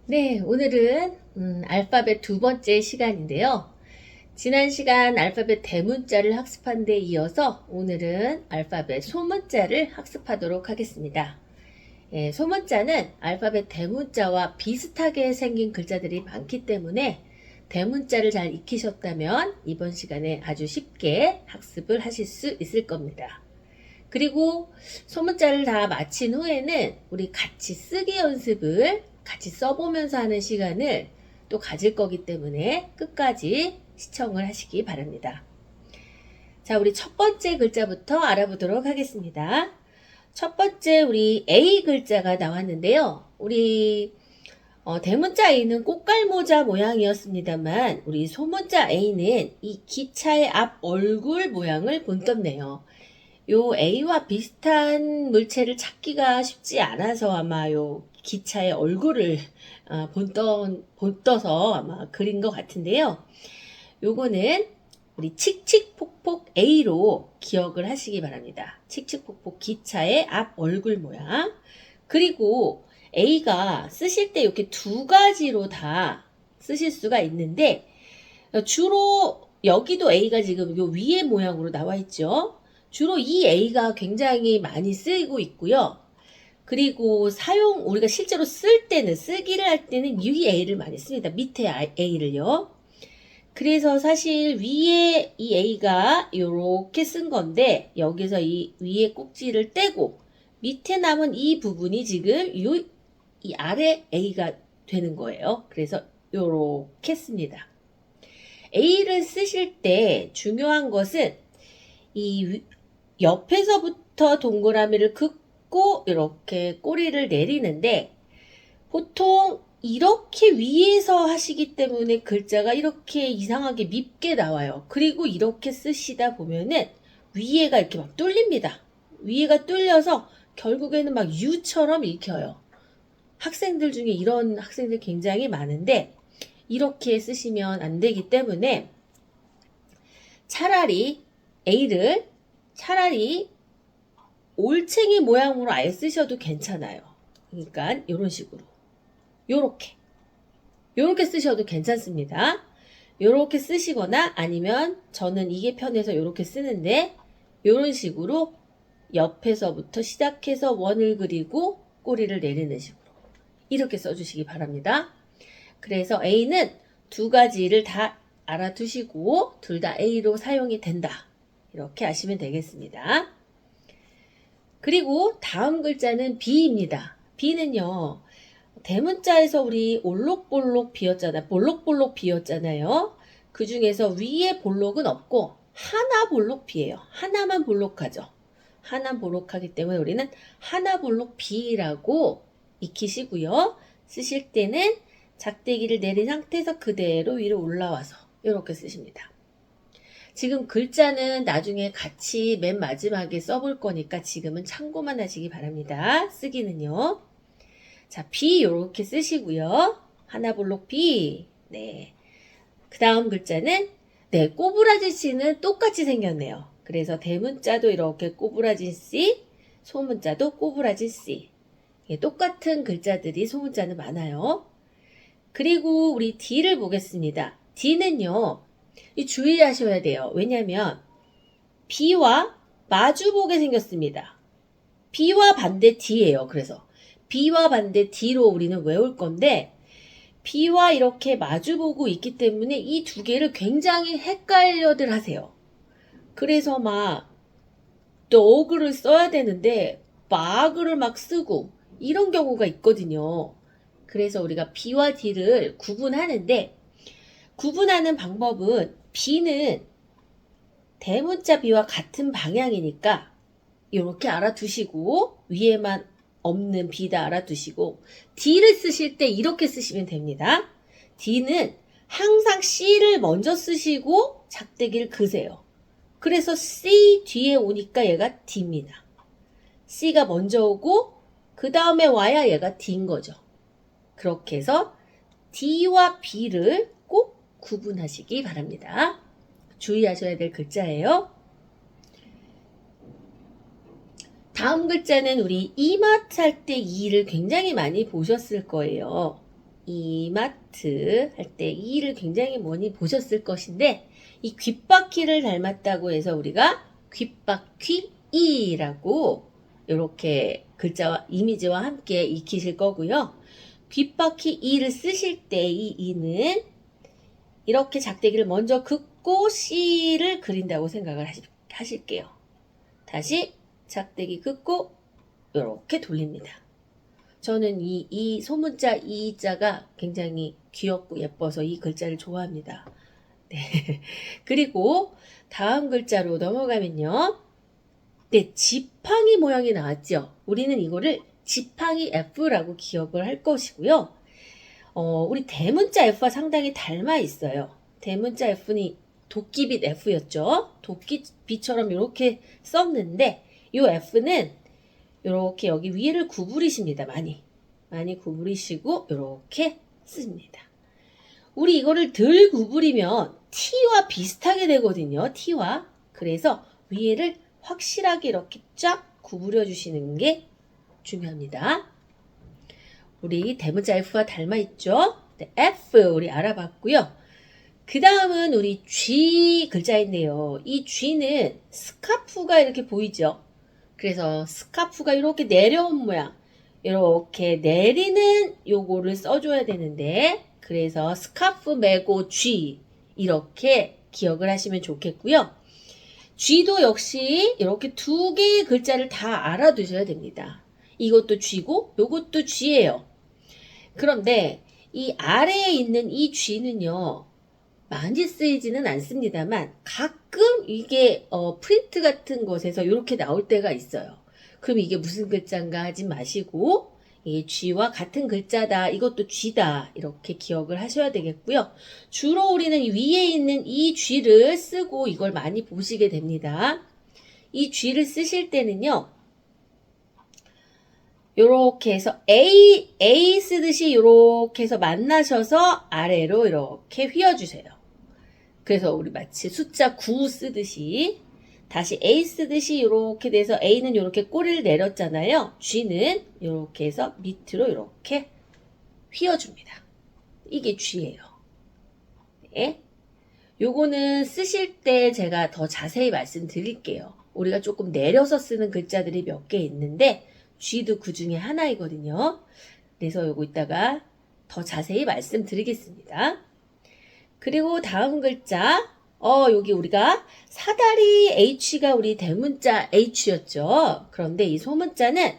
네, 오늘은 알파벳 두 번째 시간인데요. 지난 시간 알파벳 대문자를 학습한 데 이어서 오늘은 알파벳 소문자를 학습하도록 하겠습니다. 예, 소문자는 알파벳 대문자와 비슷하게 생긴 글자들이 많기 때문에 대문자를 잘 익히셨다면 이번 시간에 아주 쉽게 학습을 하실 수 있을 겁니다. 그리고 소문자를 다 마친 후에는 우리 같이 쓰기 연습을 같이 써보면서 하는 시간을 또 가질 거기 때문에 끝까지 시청을 하시기 바랍니다. 자, 우리 첫 번째 글자부터 알아보도록 하겠습니다. 첫 번째 우리 A 글자가 나왔는데요. 우리 대문자 A는 꽃갈모자 모양이었습니다만 우리 소문자 A는 이 기차의 앞 얼굴 모양을 본떴네요. 요 A와 비슷한 물체를 찾기가 쉽지 않아서 아마 요 기차의 얼굴을 본떠서 아마 그린 것 같은데요. 요거는 우리 칙칙폭폭 A로 기억을 하시기 바랍니다. 칙칙폭폭 기차의 앞 얼굴 모양. 그리고 A가 쓰실 때 이렇게 두 가지로 다 쓰실 수가 있는데 주로 여기도 A가 지금 요 위에 모양으로 나와 있죠. 주로 이 A가 굉장히 많이 쓰이고 있고요. 그리고 우리가 실제로 쓰기를 할 때는 이 A를 많이 씁니다. 밑에 A를요. 그래서 사실 위에 이 A가 이렇게 쓴 건데, 여기서 이 위에 꼭지를 떼고, 밑에 남은 이 부분이 지금 이 아래 A가 되는 거예요. 그래서 이렇게 씁니다. A를 쓰실 때 중요한 것은 이 옆에서부터 동그라미를 긋고 이렇게 꼬리를 내리는데 보통 이렇게 위에서 하시기 때문에 글자가 이렇게 이상하게 밉게 나와요. 그리고 이렇게 쓰시다 보면은 위에가 이렇게 막 뚫립니다. 위에가 뚫려서 결국에는 막 U처럼 읽혀요. 학생들 중에 이런 학생들 굉장히 많은데 이렇게 쓰시면 안 되기 때문에 차라리 A를 올챙이 모양으로 아예 쓰셔도 괜찮아요. 그러니까 이런 식으로 요렇게 쓰셔도 괜찮습니다. 요렇게 쓰시거나 아니면 저는 이게 편해서 요렇게 쓰는데 요런 식으로 옆에서부터 시작해서 원을 그리고 꼬리를 내리는 식으로 이렇게 써주시기 바랍니다. 그래서 A는 두 가지를 다 알아두시고 둘 다 A로 사용이 된다. 이렇게 아시면 되겠습니다. 그리고 다음 글자는 B입니다. B는요. 대문자에서 우리 볼록볼록 비었잖아요. 그 중에서 위에 볼록은 없고 하나 볼록 비예요. 하나만 볼록하죠. 하나 볼록하기 때문에 우리는 하나 볼록 비라고 익히시고요. 쓰실 때는 작대기를 내린 상태에서 그대로 위로 올라와서 이렇게 쓰십니다. 지금 글자는 나중에 같이 맨 마지막에 써볼 거니까 지금은 참고만 하시기 바랍니다. 쓰기는요. 자, B 이렇게 쓰시고요. 하나 볼록 B. 네. 그 다음 글자는 꼬부라진 C는 똑같이 생겼네요. 그래서 대문자도 이렇게 꼬부라진 C, 소문자도 꼬부라진 C. 똑같은 글자들이 소문자는 많아요. 그리고 우리 D를 보겠습니다. D는요. 주의하셔야 돼요. 왜냐면 B와 마주보게 생겼습니다. B와 반대 D예요. 그래서 B와 반대 D로 우리는 외울 건데 B와 이렇게 마주보고 있기 때문에 이 두 개를 굉장히 헷갈려들 하세요. 그래서 막 더그를 써야 되는데 마그를 막 쓰고 이런 경우가 있거든요. 그래서 우리가 B와 D를 구분하는데 구분하는 방법은 B는 대문자 B와 같은 방향이니까 이렇게 알아두시고 위에만 없는 B다 알아두시고 D를 쓰실 때 이렇게 쓰시면 됩니다. D는 항상 C를 먼저 쓰시고 작대기를 그세요. 그래서 C 뒤에 오니까 얘가 D입니다. C가 먼저 오고 그 다음에 와야 얘가 D인 거죠. 그렇게 해서 D와 B를 꼭 구분하시기 바랍니다. 주의하셔야 될 글자예요. 다음 글자는 우리 이마트 할 때 이를 굉장히 많이 보셨을 거예요. 이마트 할 때 이를 굉장히 많이 보셨을 것인데 이 귓바퀴를 닮았다고 해서 우리가 귓바퀴 이라고 이렇게 글자와 이미지와 함께 익히실 거고요. 귓바퀴 이를 쓰실 때 이 이는 이렇게 작대기를 먼저 긋고 C를 그린다고 생각을 하실게요. 다시 작대기 긋고 이렇게 돌립니다. 저는 이 소문자 이자가 굉장히 귀엽고 예뻐서 이 글자를 좋아합니다. 네. 그리고 다음 글자로 넘어가면요. 네, 지팡이 모양이 나왔죠. 우리는 이거를 지팡이 F라고 기억을 할 것이고요. 우리 대문자 F와 상당히 닮아 있어요. 대문자 F는 도끼빛 F였죠. 도끼빛처럼 이렇게 썼는데 이 F는 이렇게 여기 위를 구부리십니다. 많이 구부리시고 이렇게 씁니다. 우리 이거를 덜 구부리면 T와 비슷하게 되거든요. T와. 그래서 위에를 확실하게 이렇게 쫙 구부려 주시는 게 중요합니다. 우리 대문자 F와 닮아 있죠? 네, F 우리 알아봤고요. 그 다음은 우리 G 글자인데요. 이 G는 스카프가 이렇게 보이죠? 그래서 스카프가 이렇게 내려온 모양, 이렇게 내리는 요거를 써줘야 되는데, 그래서 스카프 메고 G 이렇게 기억을 하시면 좋겠고요. G도 역시 이렇게 두 개의 글자를 다 알아두셔야 됩니다. 이것도 G고 요것도 G예요. 그런데 이 아래에 있는 이 G는요. 많이 쓰이지는 않습니다만 가끔 이게 프린트 같은 곳에서 이렇게 나올 때가 있어요. 그럼 이게 무슨 글자인가 하지 마시고 이게 G와 같은 글자다. 이것도 G다. 이렇게 기억을 하셔야 되겠고요. 주로 우리는 위에 있는 이 G를 쓰고 이걸 많이 보시게 됩니다. 이 G를 쓰실 때는요. 요렇게 해서 A 쓰듯이 요렇게 해서 만나셔서 아래로 이렇게 휘어주세요. 그래서 우리 마치 숫자 9 쓰듯이 다시 A 쓰듯이 이렇게 돼서 A는 이렇게 꼬리를 내렸잖아요. G는 이렇게 해서 밑으로 이렇게 휘어줍니다. 이게 G예요. 네. 요거는 쓰실 때 제가 더 자세히 말씀드릴게요. 우리가 조금 내려서 쓰는 글자들이 몇 개 있는데 G도 그 중에 하나이거든요. 그래서 요거 이따가 더 자세히 말씀드리겠습니다. 그리고 다음 글자, 여기 우리가 사다리 H가 우리 대문자 H였죠. 그런데 이 소문자는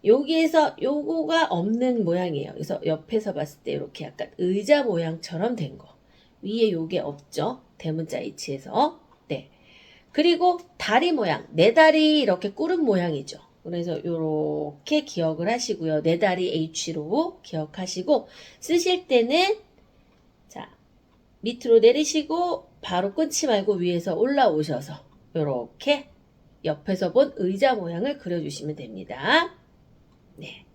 여기에서 요거가 없는 모양이에요. 그래서 옆에서 봤을 때 이렇게 약간 의자 모양처럼 된 거. 위에 요게 없죠. 대문자 H에서. 네. 그리고 다리 모양, 네 다리 이렇게 꿇은 모양이죠. 그래서 요렇게 기억을 하시고요. 네 다리 H로 기억하시고 쓰실 때는 자, 밑으로 내리시고 바로 끊지 말고 위에서 올라오셔서 이렇게 옆에서 본 의자 모양을 그려주시면 됩니다. 네,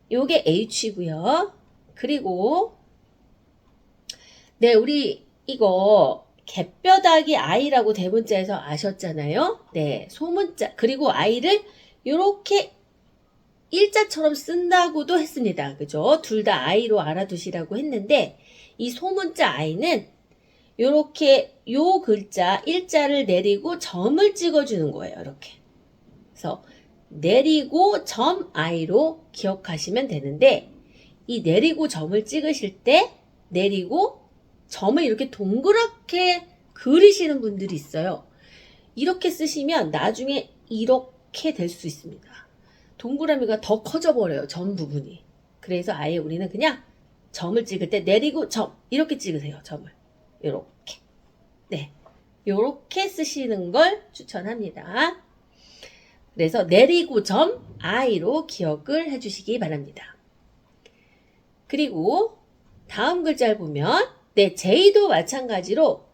요게 H고요. 그리고 네, 우리 이거 갯뼈다귀 I라고 대문자에서 아셨잖아요. 네, 소문자 그리고 I를 이렇게 일자처럼 쓴다고도 했습니다. 그죠? 둘 다 I로 알아두시라고 했는데 이 소문자 I는 요렇게 요 글자 일자를 내리고 점을 찍어주는 거예요. 이렇게. 그래서 내리고 점 I로 기억하시면 되는데 이 내리고 점을 찍으실 때 내리고 점을 이렇게 동그랗게 그리시는 분들이 있어요. 이렇게 쓰시면 나중에 이렇게 될 수 있습니다. 동그라미가 더 커져 버려요. 점 부분이. 그래서 아예 우리는 그냥 점을 찍을 때 내리고 점 이렇게 찍으세요. 점을. 요렇게. 네. 요렇게 쓰시는 걸 추천합니다. 그래서 내리고 점 I로 기억을 해주시기 바랍니다. 그리고 다음 글자를 보면 네, J도 마찬가지로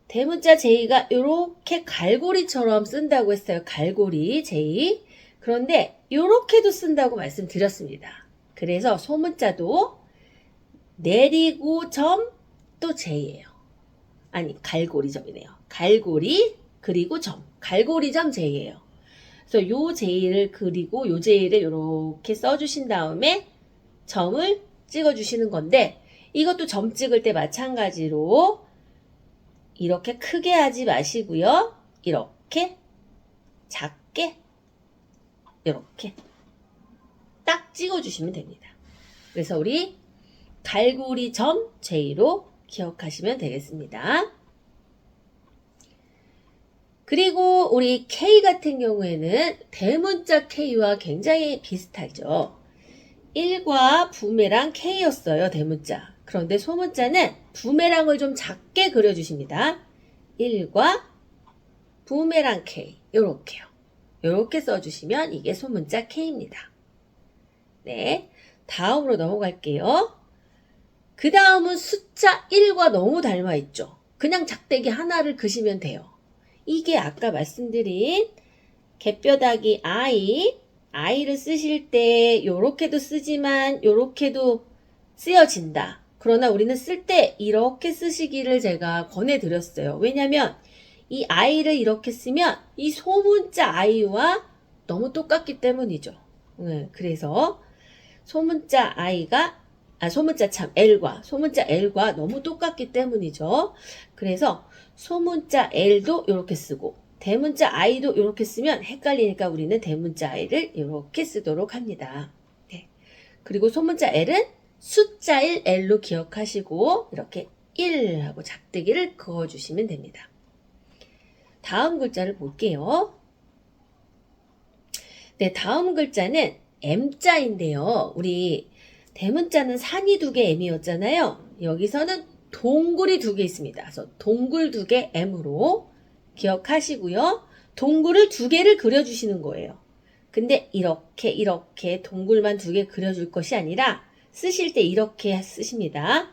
대문자 J가 이렇게 갈고리처럼 쓴다고 했어요. 갈고리 J. 그런데 이렇게도 쓴다고 말씀드렸습니다. 그래서 소문자도 내리고 점 또 J예요. 아니 갈고리점이네요. 갈고리 그리고 점. 갈고리점 J예요. 그래서 요 J를 그리고 요 J를 이렇게 써주신 다음에 점을 찍어주시는 건데 이것도 점 찍을 때 마찬가지로 이렇게 크게 하지 마시고요. 이렇게 작게 이렇게 딱 찍어주시면 됩니다. 그래서 우리 갈고리 점 J로 기억하시면 되겠습니다. 그리고 우리 K 같은 경우에는 대문자 K와 굉장히 비슷하죠. 1과 부메랑 K였어요. 대문자. 그런데 소문자는 부메랑을 좀 작게 그려주십니다. 1과 부메랑 K 요렇게요. 요렇게 써주시면 이게 소문자 K입니다. 네, 다음으로 넘어갈게요. 그 다음은 숫자 1과 너무 닮아있죠. 그냥 작대기 하나를 그시면 돼요. 이게 아까 말씀드린 갯뼈다귀 I를 쓰실 때 요렇게도 쓰지만 요렇게도 쓰여진다. 그러나 우리는 쓸 때 이렇게 쓰시기를 제가 권해드렸어요. 왜냐면 이 I를 이렇게 쓰면 이 소문자 I와 너무 똑같기 때문이죠. 그래서 소문자 L과 너무 똑같기 때문이죠. 그래서 소문자 L도 이렇게 쓰고 대문자 I도 이렇게 쓰면 헷갈리니까 우리는 대문자 I를 이렇게 쓰도록 합니다. 네. 그리고 소문자 L은 숫자 1 L로 기억하시고 이렇게 1하고 작대기를 그어주시면 됩니다. 다음 글자를 볼게요. 네, 다음 글자는 M자인데요. 우리 대문자는 산이 2개 M이었잖아요. 여기서는 동굴이 2개 있습니다. 그래서 동굴 2개 M으로 기억하시고요. 동굴을 2개를 그려주시는 거예요. 근데 이렇게 동굴만 2개 그려줄 것이 아니라 쓰실 때 이렇게 쓰십니다.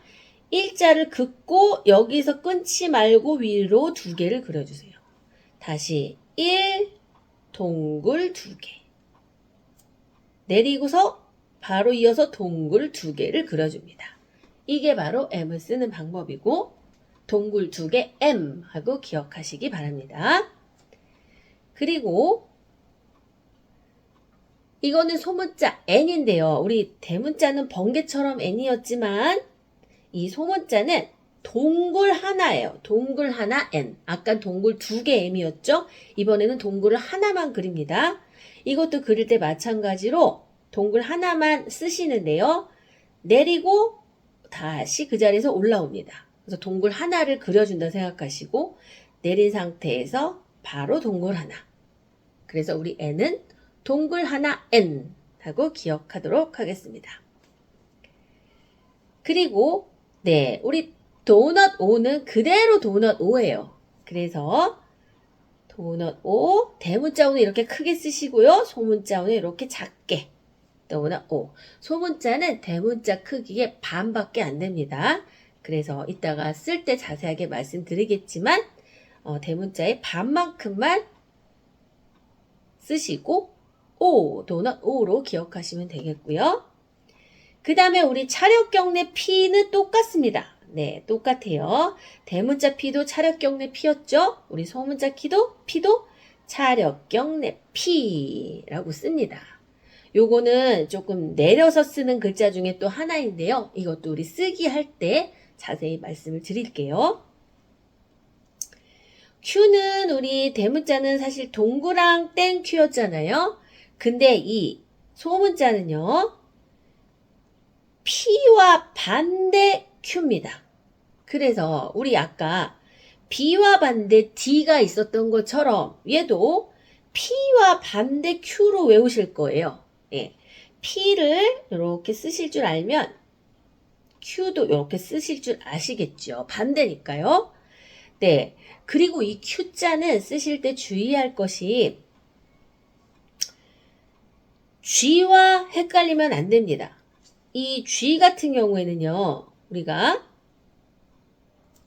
일자를 긋고 여기서 끊지 말고 위로 2개를 그려주세요. 다시 1, 동굴 2개. 내리고서 바로 이어서 동굴 2개를 그려줍니다. 이게 바로 M을 쓰는 방법이고 동굴 2개 M 하고 기억하시기 바랍니다. 그리고 이거는 소문자 N인데요. 우리 대문자는 번개처럼 N이었지만 이 소문자는 동굴 하나예요. 동굴 하나 N. 아까 동굴 2개 M이었죠? 이번에는 동굴을 하나만 그립니다. 이것도 그릴 때 마찬가지로 동굴 하나만 쓰시는데요. 내리고 다시 그 자리에서 올라옵니다. 그래서 동굴 하나를 그려준다 생각하시고 내린 상태에서 바로 동굴 하나. 그래서 우리 N은 동굴 하나 N 하고 기억하도록 하겠습니다. 그리고 네, 우리 도넛 O는 그대로 도넛 O예요. 그래서 도넛 O, 대문자 O는 이렇게 크게 쓰시고요. 소문자 O는 이렇게 작게. 도넛 O. 소문자는 대문자 크기의 반밖에 안 됩니다. 그래서 이따가 쓸 때 자세하게 말씀드리겠지만 대문자의 반만큼만 쓰시고 O, 도넛 O로 기억하시면 되겠고요. 그 다음에 우리 차력경례 P는 똑같습니다. 네, 똑같아요. 대문자 P도 차력경례 P였죠? 우리 소문자 P도 차력경례 P라고 씁니다. 요거는 조금 내려서 쓰는 글자 중에 또 하나인데요. 이것도 우리 쓰기 할 때 자세히 말씀을 드릴게요. Q는 우리 대문자는 사실 동그랑 땡 Q였잖아요. 근데 이 소문자는요. P와 반대 Q입니다. 그래서 우리 아까 B와 반대 D가 있었던 것처럼 얘도 P와 반대 Q로 외우실 거예요. 예. P를 이렇게 쓰실 줄 알면 Q도 이렇게 쓰실 줄 아시겠죠. 반대니까요. 네. 그리고 이 Q자는 쓰실 때 주의할 것이 G와 헷갈리면 안 됩니다. 이 G 같은 경우에는요. 우리가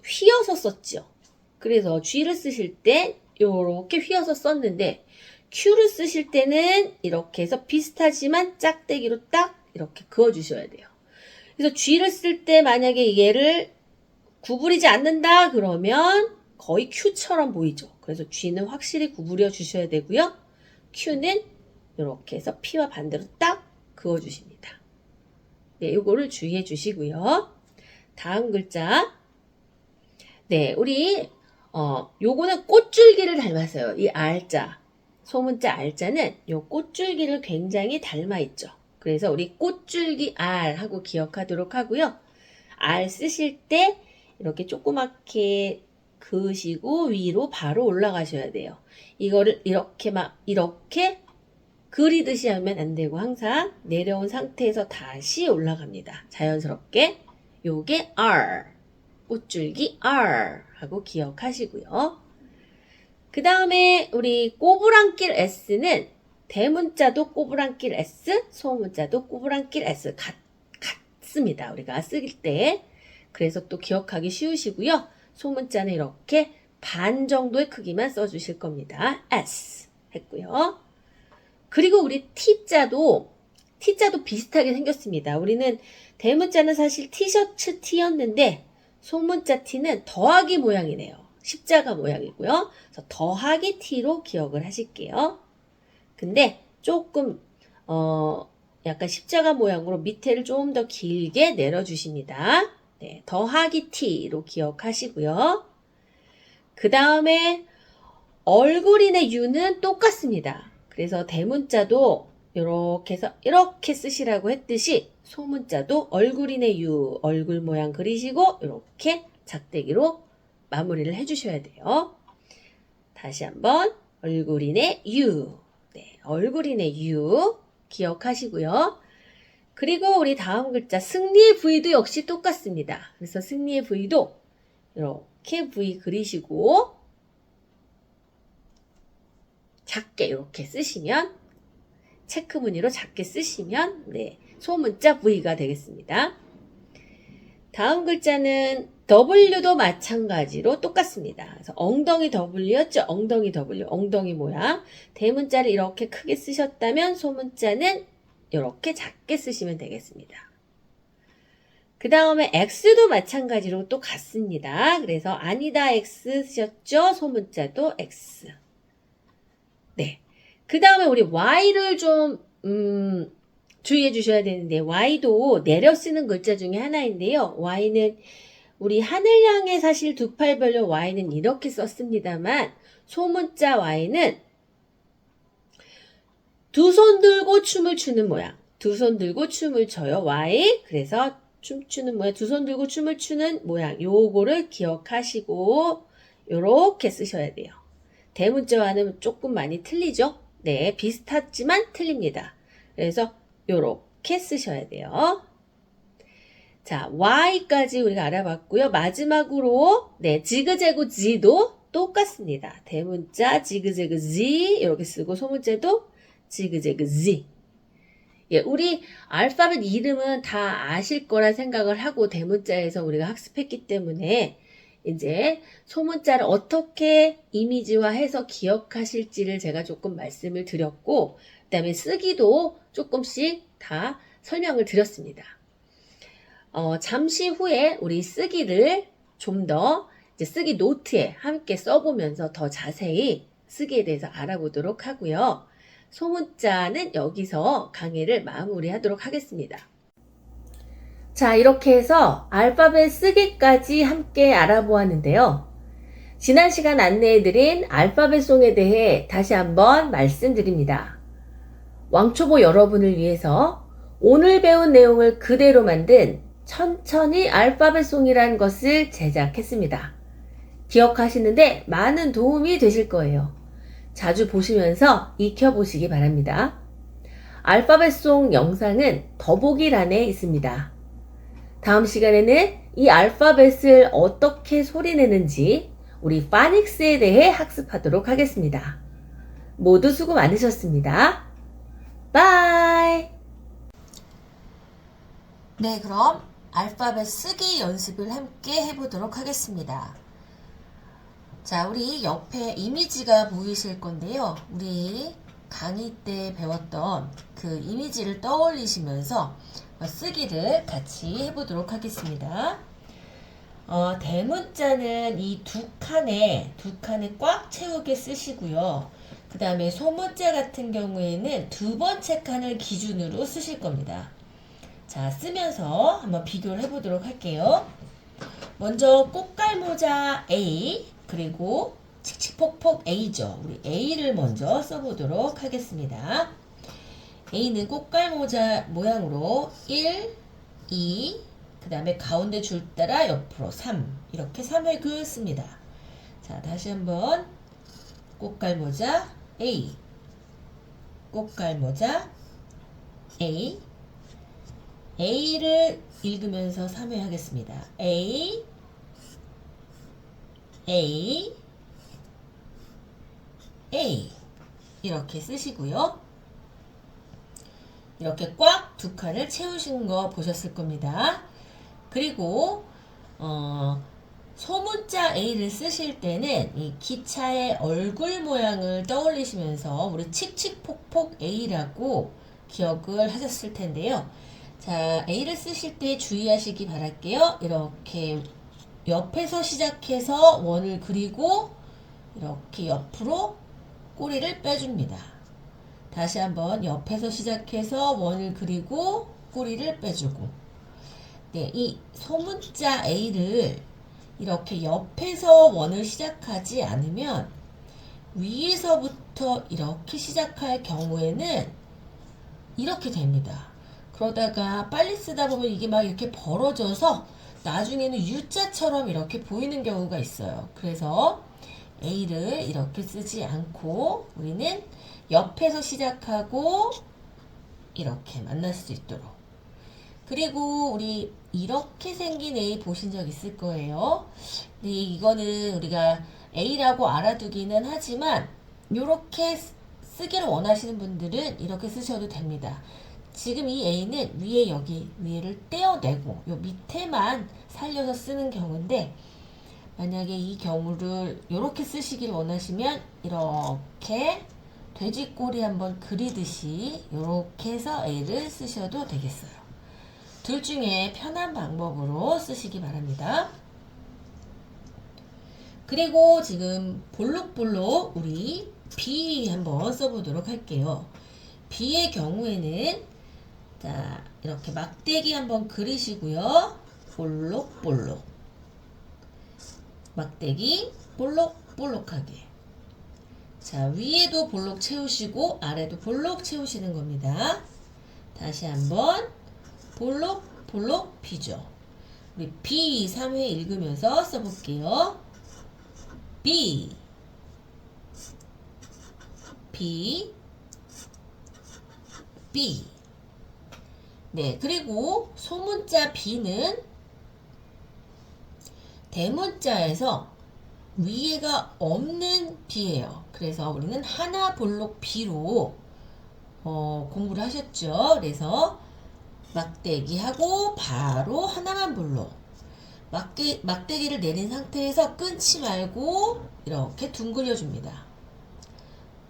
휘어서 썼죠. 그래서 G를 쓰실 때 이렇게 휘어서 썼는데 Q를 쓰실 때는 이렇게 해서 비슷하지만 짝대기로 딱 이렇게 그어주셔야 돼요. 그래서 G를 쓸 때 만약에 얘를 구부리지 않는다 그러면 거의 Q처럼 보이죠. 그래서 G는 확실히 구부려 주셔야 되고요. Q는 이렇게 해서 P와 반대로 딱 그어주십니다. 네, 요거를 주의해 주시고요. 다음 글자. 네, 우리 요거는 꽃줄기를 닮았어요. 이 알자. 소문자 알자는 요 꽃줄기를 굉장히 닮아 있죠. 그래서 우리 꽃줄기 알 하고 기억하도록 하고요. 알 쓰실 때 이렇게 조그맣게 그으시고 위로 바로 올라가셔야 돼요. 이거를 이렇게 그리듯이 하면 안 되고 항상 내려온 상태에서 다시 올라갑니다. 자연스럽게. 요게 R, 꽃줄기 R 하고 기억하시고요. 그 다음에 우리 꼬부랑길 S는 대문자도 꼬부랑길 S, 소문자도 꼬부랑길 S 같습니다. 우리가 쓸 때. 그래서 또 기억하기 쉬우시고요. 소문자는 이렇게 반 정도의 크기만 써주실 겁니다. S 했고요. 그리고 우리 T자도 비슷하게 생겼습니다. 우리는 대문자는 사실 티셔츠 T였는데 소문자 T는 더하기 모양이네요. 십자가 모양이고요. 그래서 더하기 T로 기억을 하실게요. 근데 조금 약간 십자가 모양으로 밑에를 좀 더 길게 내려주십니다. 네, 더하기 T로 기억하시고요. 그 다음에 얼굴인의 U는 똑같습니다. 그래서 대문자도 이렇게 해서 이렇게 쓰시라고 했듯이 소문자도 얼굴인의 U, 얼굴 모양 그리시고 이렇게 작대기로 마무리를 해주셔야 돼요. 다시 한번 얼굴인의 U, 네, 얼굴인의 U 기억하시고요. 그리고 우리 다음 글자 승리의 V도 역시 똑같습니다. 그래서 승리의 V도 이렇게 V 그리시고 작게 이렇게 쓰시면 체크 무늬로 작게 쓰시면 네, 소문자 V가 되겠습니다. 다음 글자는 W도 마찬가지로 똑같습니다. 그래서 엉덩이 W였죠? 엉덩이 W, 엉덩이 모양. 대문자를 이렇게 크게 쓰셨다면 소문자는 이렇게 작게 쓰시면 되겠습니다. 그 다음에 X도 마찬가지로 또 같습니다. 그래서 아니다 X 쓰셨죠? 소문자도 X. 네. 그 다음에 우리 Y를 좀 주의해 주셔야 되는데 Y도 내려 쓰는 글자 중에 하나인데요. Y는 우리 하늘 향해 사실 두 팔 벌려 Y는 이렇게 썼습니다만 소문자 Y는 두 손 들고 춤을 추는 모양. 두 손 들고 춤을 춰요. Y. 그래서 춤추는 모양. 두 손 들고 춤을 추는 모양. 요거를 기억하시고 요렇게 쓰셔야 돼요. 대문자와는 조금 많이 틀리죠? 네, 비슷하지만 틀립니다. 그래서 요렇게 쓰셔야 돼요. 자, Y까지 우리가 알아봤고요. 마지막으로 네, 지그재그 G도 똑같습니다. 대문자 지그재그 Z 이렇게 쓰고 소문자도 지그재그 Z. 예, 우리 알파벳 이름은 다 아실 거라 생각을 하고 대문자에서 우리가 학습했기 때문에 이제 소문자를 어떻게 이미지화해서 기억하실지를 제가 조금 말씀을 드렸고 그 다음에 쓰기도 조금씩 다 설명을 드렸습니다. 잠시 후에 우리 쓰기를 좀 더 쓰기 노트에 함께 써보면서 더 자세히 쓰기에 대해서 알아보도록 하고요. 소문자는 여기서 강의를 마무리하도록 하겠습니다. 자, 이렇게 해서 알파벳 쓰기까지 함께 알아보았는데요. 지난 시간 안내해드린 알파벳송에 대해 다시 한번 말씀드립니다. 왕초보 여러분을 위해서 오늘 배운 내용을 그대로 만든 천천히 알파벳송이라는 것을 제작했습니다. 기억하시는데 많은 도움이 되실 거예요. 자주 보시면서 익혀보시기 바랍니다. 알파벳송 영상은 더보기란에 있습니다. 다음 시간에는 이 알파벳을 어떻게 소리내는지 우리 파닉스에 대해 학습하도록 하겠습니다. 모두 수고 많으셨습니다. 바이! 네, 그럼 알파벳 쓰기 연습을 함께 해보도록 하겠습니다. 자, 우리 옆에 이미지가 보이실 건데요. 우리 강의 때 배웠던 그 이미지를 떠올리시면서 쓰기를 같이 해보도록 하겠습니다. 대문자는 이 두 칸에 꽉 채우게 쓰시고요. 그 다음에 소문자 같은 경우에는 두 번째 칸을 기준으로 쓰실 겁니다. 자, 쓰면서 한번 비교를 해보도록 할게요. 먼저 꽃갈모자 A, 그리고 칙칙폭폭 A죠. 우리 A를 먼저 써보도록 하겠습니다. A는 꽃갈모자 모양으로 1, 2, 그 다음에 가운데 줄 따라 옆으로 3, 이렇게 3을 그었습니다. 자, 다시 한번 꽃갈모자 A, 꽃갈모자 A, A를 읽으면서 3회 하겠습니다. A, A, A 이렇게 쓰시고요. 이렇게 꽉 두 칸을 채우신 거 보셨을 겁니다. 그리고 소문자 A를 쓰실 때는 이 기차의 얼굴 모양을 떠올리시면서 우리 칙칙폭폭 A라고 기억을 하셨을 텐데요. 자, A를 쓰실 때 주의하시기 바랄게요. 이렇게 옆에서 시작해서 원을 그리고 이렇게 옆으로 꼬리를 빼줍니다. 다시 한번 옆에서 시작해서 원을 그리고 꼬리를 빼주고, 네, 이 소문자 A를 이렇게 옆에서 원을 시작하지 않으면 위에서부터 이렇게 시작할 경우에는 이렇게 됩니다. 그러다가 빨리 쓰다 보면 이게 막 이렇게 벌어져서 나중에는 U자처럼 이렇게 보이는 경우가 있어요. 그래서 A를 이렇게 쓰지 않고 우리는 옆에서 시작하고 이렇게 만날 수 있도록. 그리고 우리 이렇게 생긴 A 보신 적 있을 거예요. 근데 이거는 우리가 A라고 알아두기는 하지만 이렇게 쓰기를 원하시는 분들은 이렇게 쓰셔도 됩니다. 지금 이 A는 위에 여기 위에를 떼어내고 요 밑에만 살려서 쓰는 경우인데, 만약에 이 경우를 이렇게 쓰시길 원하시면 이렇게 돼지꼬리 한번 그리듯이 이렇게 해서 A를 쓰셔도 되겠어요. 둘 중에 편한 방법으로 쓰시기 바랍니다. 그리고 지금 볼록볼록 우리 B 한번 써보도록 할게요. B의 경우에는 자, 이렇게 막대기 한번 그리시고요. 볼록볼록. 막대기 볼록볼록하게. 자, 위에도 볼록 채우시고 아래도 볼록 채우시는 겁니다. 다시 한번 볼록볼록 B죠. 우리 B 3회 읽으면서 써볼게요. B, B, B. 네, 그리고 소문자 B는 대문자에서 위에가 없는 B예요. 그래서 우리는 하나 볼록 B로 공부를 하셨죠. 그래서 막대기하고 바로 하나만 볼록. 막대기를 내린 상태에서 끊지 말고 이렇게 둥글려 줍니다.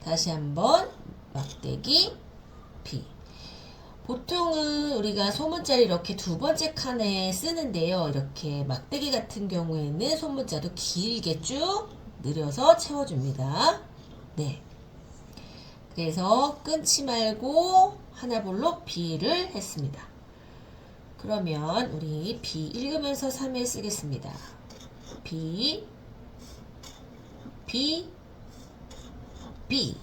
다시 한번 막대기 B. 보통은 우리가 소문자를 이렇게 두 번째 칸에 쓰는데요. 이렇게 막대기 같은 경우에는 소문자도 길게 쭉 늘려서 채워줍니다. 네. 그래서 끊지 말고 하나 볼록 B를 했습니다. 그러면 우리 B 읽으면서 3회 쓰겠습니다. B, B, B.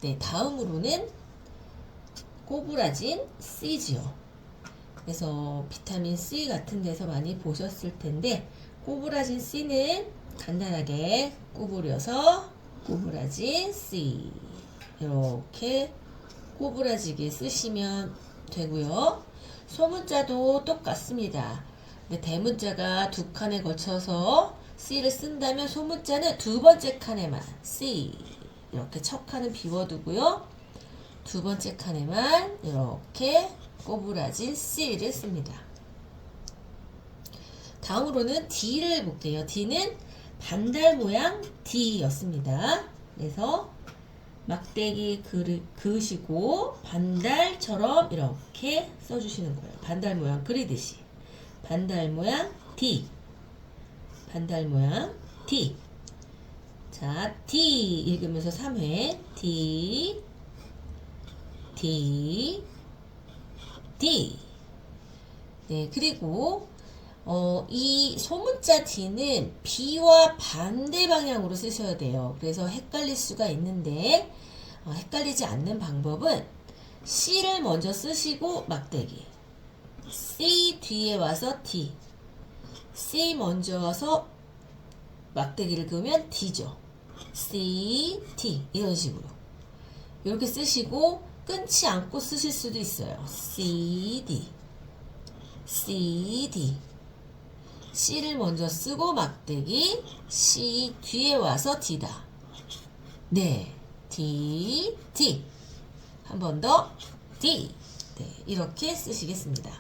네, 다음으로는 꼬부라진 C지요. 그래서 비타민 C 같은 데서 많이 보셨을 텐데, 꼬부라진 C는 간단하게 구부려서 꼬부라진 C 이렇게 꼬부라지게 쓰시면 되고요. 소문자도 똑같습니다. 근데 대문자가 두 칸에 걸쳐서 C를 쓴다면 소문자는 두 번째 칸에만 C 이렇게 첫 칸은 비워두고요. 두 번째 칸에만 이렇게 꼬부라진 C를 씁니다. 다음으로는 D를 볼게요. D는 반달 모양 D였습니다. 그래서 막대기 그으시고 반달처럼 이렇게 써주시는 거예요. 반달 모양 그리듯이. 반달 모양 D. 반달 모양 D. 자, D 읽으면서 3회. D, D, D. D. 네, 그리고 이 소문자 D는 B와 반대 방향으로 쓰셔야 돼요. 그래서 헷갈릴 수가 있는데 헷갈리지 않는 방법은 C를 먼저 쓰시고 막대기, C 뒤에 와서 D, C 먼저 와서 막대기를 그으면 D죠. C, D 이런 식으로 이렇게 쓰시고 끊지 않고 쓰실 수도 있어요. C, D, C, D. C를 먼저 쓰고 막대기, C 뒤에 와서 D다. 네, D, D. 한 번 더, D. 네, 이렇게 쓰시겠습니다.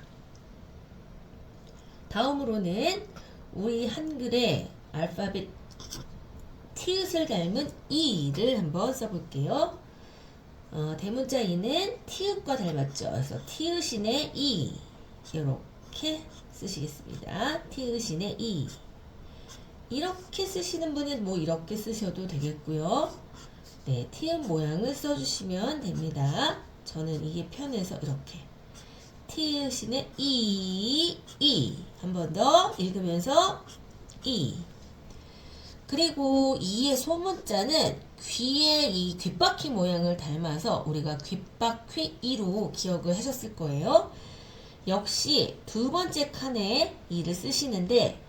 다음으로는 우리 한글의 알파벳 티읕을 닮은 E를 한번 써볼게요. 대문자 E는 티읕과 닮았죠. 그래서 티읕인의 E. 이렇게 쓰시겠습니다. 티읕인의 E. 이렇게 쓰시는 분은 뭐 이렇게 쓰셔도 되겠고요. 네, 티읕 모양을 써주시면 됩니다. 저는 이게 편해서 이렇게. 티읕인의 E, E. 한 번 더 읽으면서 E. 그리고 E의 소문자는 귀의 이 귓바퀴 모양을 닮아서 우리가 귓바퀴 E로 기억을 하셨을 거예요. 역시 두 번째 칸에 E를 쓰시는데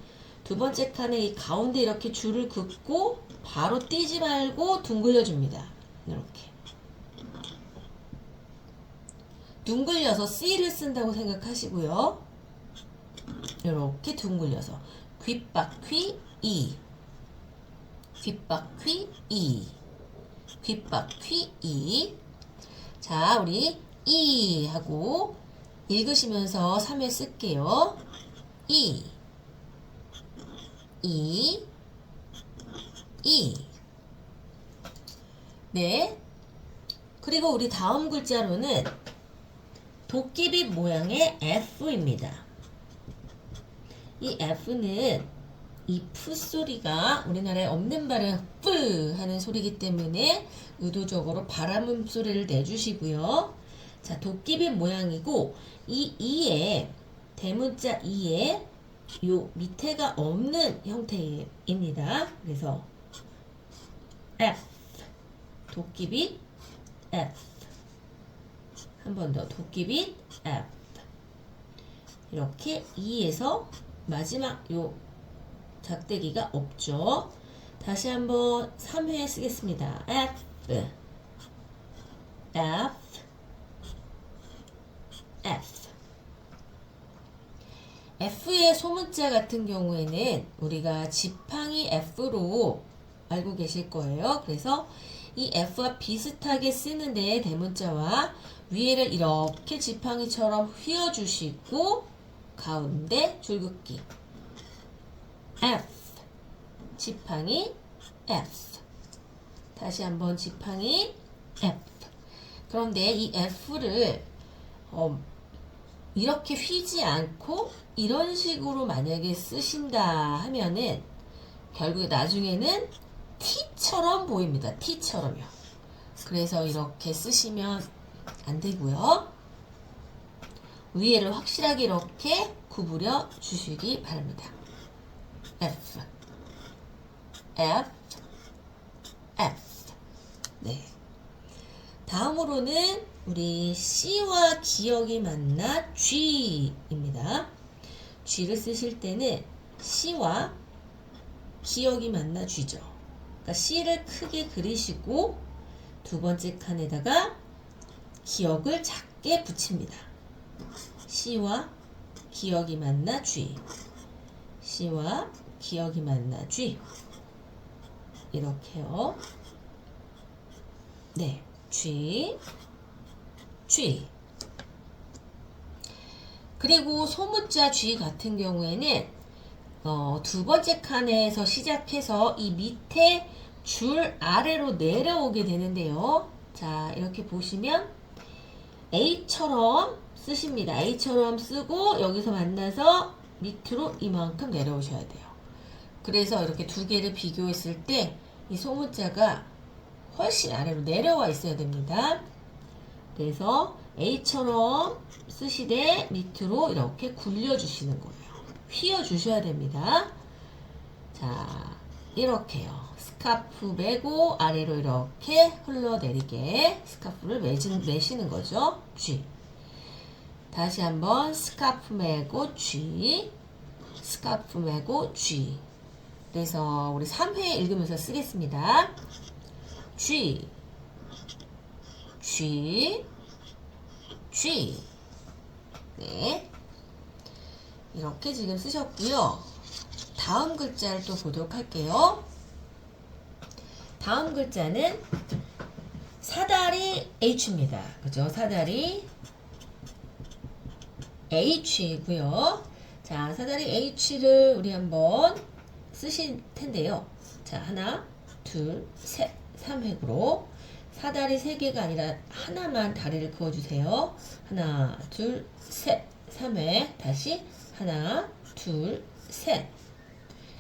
두 번째 칸에 이 가운데 이렇게 줄을 긋고 바로 띄지 말고 둥글려 줍니다. 이렇게 둥글려서 C를 쓴다고 생각하시고요. 이렇게 둥글려서 귓바퀴 E, 귓바퀴 E, 귓바퀴 E. 자, 우리 E 하고 읽으시면서 3회 쓸게요. E, E, E. 네. 그리고 우리 다음 글자로는 도끼빗 모양의 F입니다. 이 F는 이 푸 소리가 우리나라에 없는 발음 뿌 하는 소리이기 때문에 의도적으로 발음 소리를 내주시고요. 자, 도끼빗 모양이고 이 이에 대문자 이에 요 밑에가 없는 형태입니다. 그래서 F, 도끼빗 F. 한 번 더 도끼빗 F. 이렇게 E에서 마지막 요 작대기가 없죠. 다시 한번 3회 쓰겠습니다. F, F, F. F의 소문자 같은 경우에는 우리가 지팡이 F로 알고 계실 거예요. 그래서 이 F와 비슷하게 쓰는데 대문자와 위에를 이렇게 지팡이처럼 휘어주시고 가운데 줄긋기 F, 지팡이 F. 다시 한번 지팡이 F. 그런데 이 F를 이렇게 휘지 않고 이런 식으로 만약에 쓰신다 하면은 결국에 나중에는 T처럼 보입니다. T처럼요. 그래서 이렇게 쓰시면 안 되고요. 위에를 확실하게 이렇게 구부려 주시기 바랍니다. F, F, F. 네. 다음으로는 우리 C와 기억이 만나 G입니다. G를 쓰실 때는 C와 기억이 만나 G죠. 그러니까 C를 크게 그리시고 두 번째 칸에다가 기억을 작게 붙입니다. C와 기억이 만나 G. C와 기억이 만나 G. 이렇게요. 네. G, G. 그리고 소문자 G 같은 경우에는 두 번째 칸에서 시작해서 이 밑에 줄 아래로 내려오게 되는데요. 자, 이렇게 보시면 A처럼 쓰십니다. A처럼 쓰고 여기서 만나서 밑으로 이만큼 내려오셔야 돼요. 그래서 이렇게 두 개를 비교했을 때 이 소문자가 훨씬 아래로 내려와 있어야 됩니다. 그래서 A처럼 쓰시되 밑으로 이렇게 굴려주시는 거예요. 휘어주셔야 됩니다. 자, 이렇게요. 스카프 매고 아래로 이렇게 흘러내리게 스카프를 매시는 거죠. G. 다시 한번 스카프 매고 G. 스카프 매고 G. 그래서 우리 3회 읽으면서 쓰겠습니다. G. G. G. 네. 이렇게 지금 쓰셨고요. 다음 글자를 또 보도록 할게요. 다음 글자는 사다리 H입니다. 그죠? 사다리 H이고요. 자, 사다리 H를 우리 한번 쓰실 텐데요. 자, 하나, 둘, 셋, 3획으로 사다리 3개가 아니라 하나만 다리를 그어주세요. 하나, 둘, 셋, 3획. 다시 하나, 둘, 셋.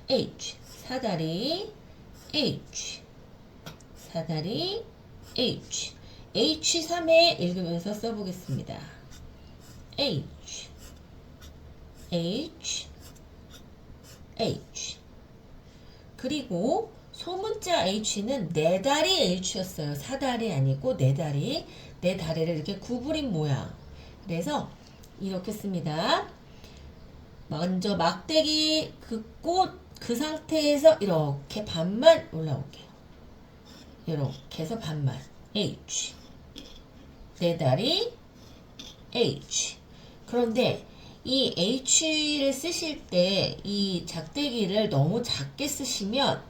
H, 사다리 H, 사다리 H. H 3회 읽으면서 써보겠습니다. H, H, H. 그리고 소문자 H는 네 다리 H였어요. 사다리 아니고 네 다리. 네 다리를 이렇게 구부린 모양. 그래서 이렇게 씁니다. 먼저 막대기 긋고 그 상태에서 이렇게 반만 올라올게요. 이렇게 해서 반만. H. 네 다리 H. 그런데 이 H를 쓰실 때 이 작대기를 너무 작게 쓰시면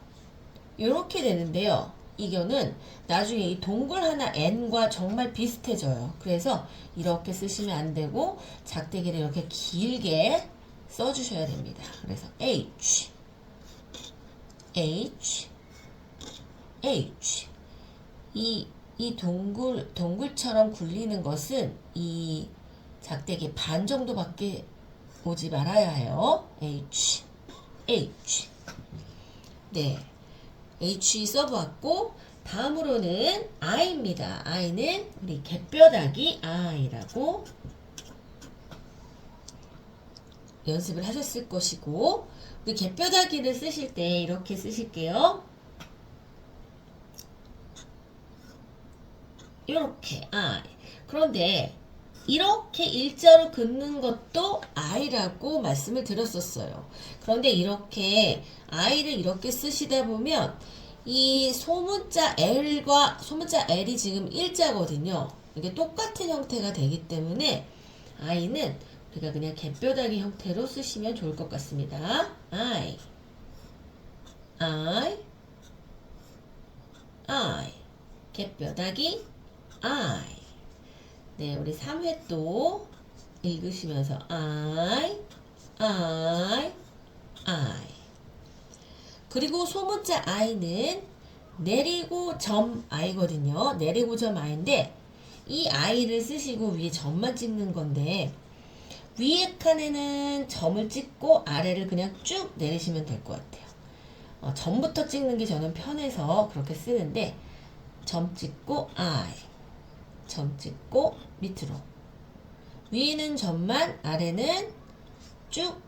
이렇게 되는데요. 이거는 나중에 이 동글 하나 N과 정말 비슷해져요. 그래서 이렇게 쓰시면 안 되고 작대기를 이렇게 길게 써주셔야 됩니다. 그래서 H, H, H. 이 동굴처럼 굴리는 것은 이 작대기 반 정도밖에 오지 말아야 해요. H, H. 네. H 써보았고, 다음으로는 I입니다. I는 우리 갯뼈다귀 I라고 연습을 하셨을 것이고, 우리 갯뼈다귀를 쓰실 때 이렇게 쓰실게요. 이렇게 I. 그런데 이렇게 일자로 긋는 것도 I라고 말씀을 드렸었어요. 그런데 이렇게 I를 이렇게 쓰시다 보면 이 소문자 L과 소문자 L이 지금 일자거든요. 이게 똑같은 형태가 되기 때문에 I는 우리가 그냥 갯뼈다귀 형태로 쓰시면 좋을 것 같습니다. I, I, I. 갯뼈다귀 I. 네, 우리 3회 또 읽으시면서 I. 그리고 소문자 I는 내리고 점 I거든요. 내리고 점 I인데 이 I를 쓰시고 위에 점만 찍는 건데 위에 칸에는 점을 찍고 아래를 그냥 쭉 내리시면 될 것 같아요. 점부터 찍는 게 저는 편해서 그렇게 쓰는데 점 찍고 I, 점 찍고 밑으로, 위에는 점만 아래는 쭉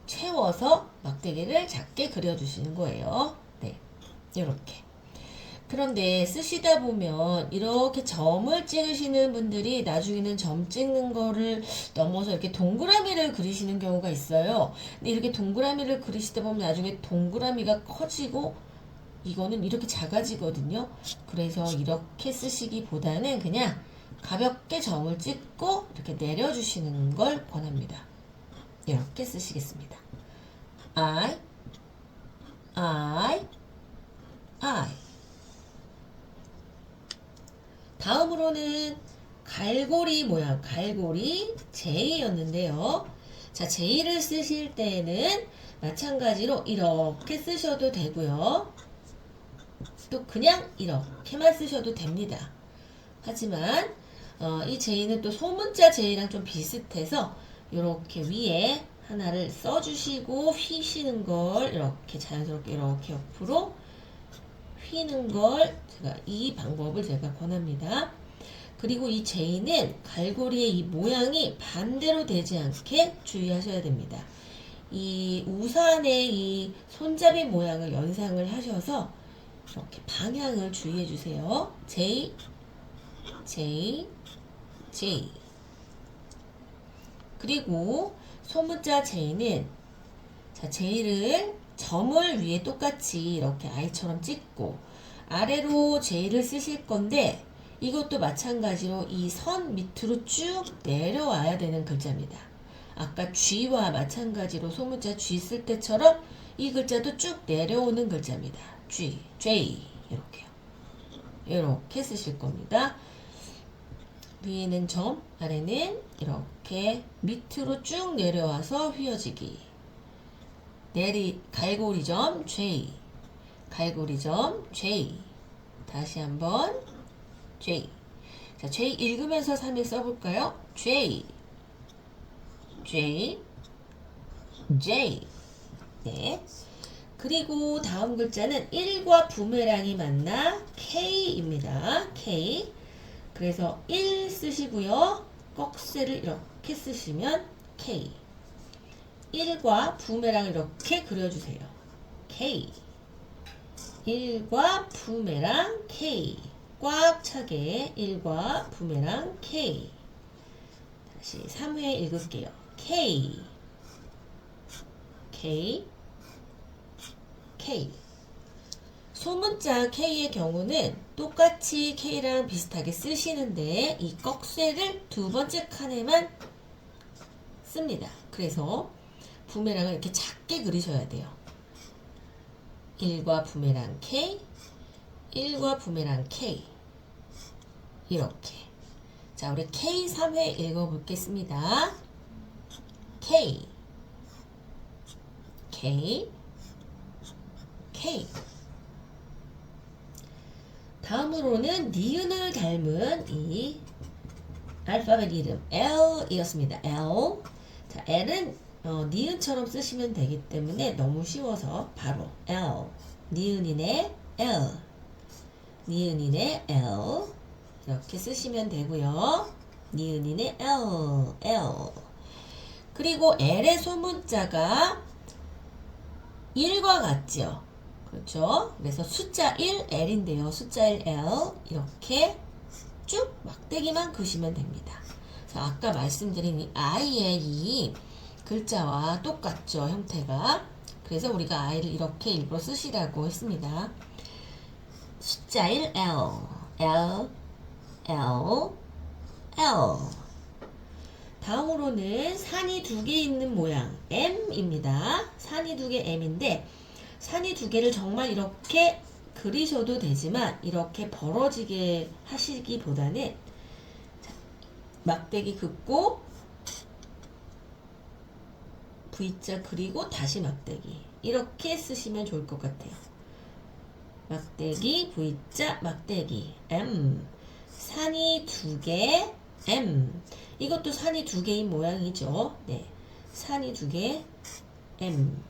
채워서 막대기를 작게 그려주시는 거예요. 네, 이렇게. 그런데 쓰시다 보면 이렇게 점을 찍으시는 분들이 나중에는 점 찍는 거를 넘어서 이렇게 동그라미를 그리시는 경우가 있어요. 근데 이렇게 동그라미를 그리시다 보면 나중에 동그라미가 커지고 이거는 이렇게 작아지거든요. 그래서 이렇게 쓰시기보다는 그냥 가볍게 점을 찍고 이렇게 내려주시는 걸 권합니다. 이렇게 쓰시겠습니다. I. 다음으로는 갈고리 모양, 갈고리 J였는데요. 자, J를 쓰실 때는 마찬가지로 이렇게 쓰셔도 되고요. 또 그냥 이렇게만 쓰셔도 됩니다. 하지만 이 J는 또 소문자 J랑 좀 비슷해서 이렇게 위에 하나를 써주시고 휘시는 걸 이렇게 자연스럽게 이렇게 옆으로 휘는 걸 제가 이 방법을 제가 권합니다. 그리고 이 J는 갈고리의 이 모양이 반대로 되지 않게 주의하셔야 됩니다. 이 우산의 이 손잡이 모양을 연상을 하셔서 이렇게 방향을 주의해 주세요. J, J, J. 그리고 소문자 J는 자, J를 점을 위에 똑같이 이렇게 I처럼 찍고 아래로 J를 쓰실 건데 이것도 마찬가지로 이 선 밑으로 쭉 내려와야 되는 글자입니다. 아까 G와 마찬가지로 소문자 G 쓸 때처럼 이 글자도 쭉 내려오는 글자입니다. G, J 이렇게요. 이렇게 쓰실 겁니다. 위에는 점, 아래는 이렇게 밑으로 쭉 내려와서 휘어지기. 갈고리점 J, 갈고리점 J. 다시 한번 J. 자, J 읽으면서 3일 써볼까요? J, J, J. 네. 그리고 다음 글자는 1과 부메랑이 만나 K입니다. K. 그래서 1 쓰시고요. 꺽쇠를 이렇게 쓰시면 K. 1과 부메랑을 이렇게 그려주세요. K. 1과 부메랑 K. 꽉 차게 1과 부메랑 K. 다시 3회 읽을게요. K. K. K. 소문자 K의 경우는 똑같이 K랑 비슷하게 쓰시는데 이 꺽쇠를 두 번째 칸에만 씁니다. 그래서 부메랑을 이렇게 작게 그리셔야 돼요. 1과 부메랑 K, 1과 부메랑 K. 이렇게. 자, 우리 K 3회 읽어보겠습니다. K, K, K. 다음으로는 니은을 닮은 이 알파벳 이름 L이었습니다. L. 자, L은 니은처럼 쓰시면 되기 때문에 너무 쉬워서 바로 L. 니은인의 L. 니은인의 L. 이렇게 쓰시면 되고요. 니은인의 L. L. 그리고 L의 소문자가 1과 같죠? 그렇죠? 그래서 숫자 1 L인데요. 숫자 1 L 이렇게 쭉 막대기만 그시면 됩니다. 그래서 아까 말씀드린 이 I의 이 글자와 똑같죠, 형태가. 그래서 우리가 I를 이렇게 일부러 쓰시라고 했습니다. 숫자 1 L, L, L, L. 다음으로는 산이 두 개 있는 모양 M입니다. 산이 두 개 M인데 산이 두 개를 정말 이렇게 그리셔도 되지만 이렇게 벌어지게 하시기보다는 막대기 긋고 V자 그리고 다시 막대기 이렇게 쓰시면 좋을 것 같아요. 막대기 V자 막대기 M. 산이 두 개 M. 이것도 산이 두 개인 모양이죠. 네, 산이 두 개 M.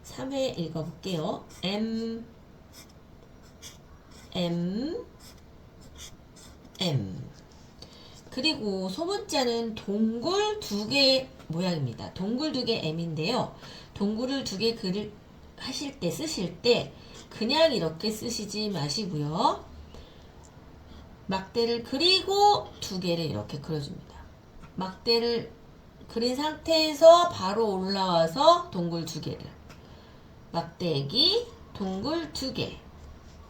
3회 읽어볼게요. M, M, M. 그리고 소문자는 동굴 두 개 모양입니다. 동굴 두 개 M인데요. 동굴을 두 개 하실 때, 쓰실 때 그냥 이렇게 쓰시지 마시고요. 막대를 그리고 두 개를 이렇게 그려줍니다. 막대를 그린 상태에서 바로 올라와서 동굴 두 개를. 막대기, 동굴 두 개.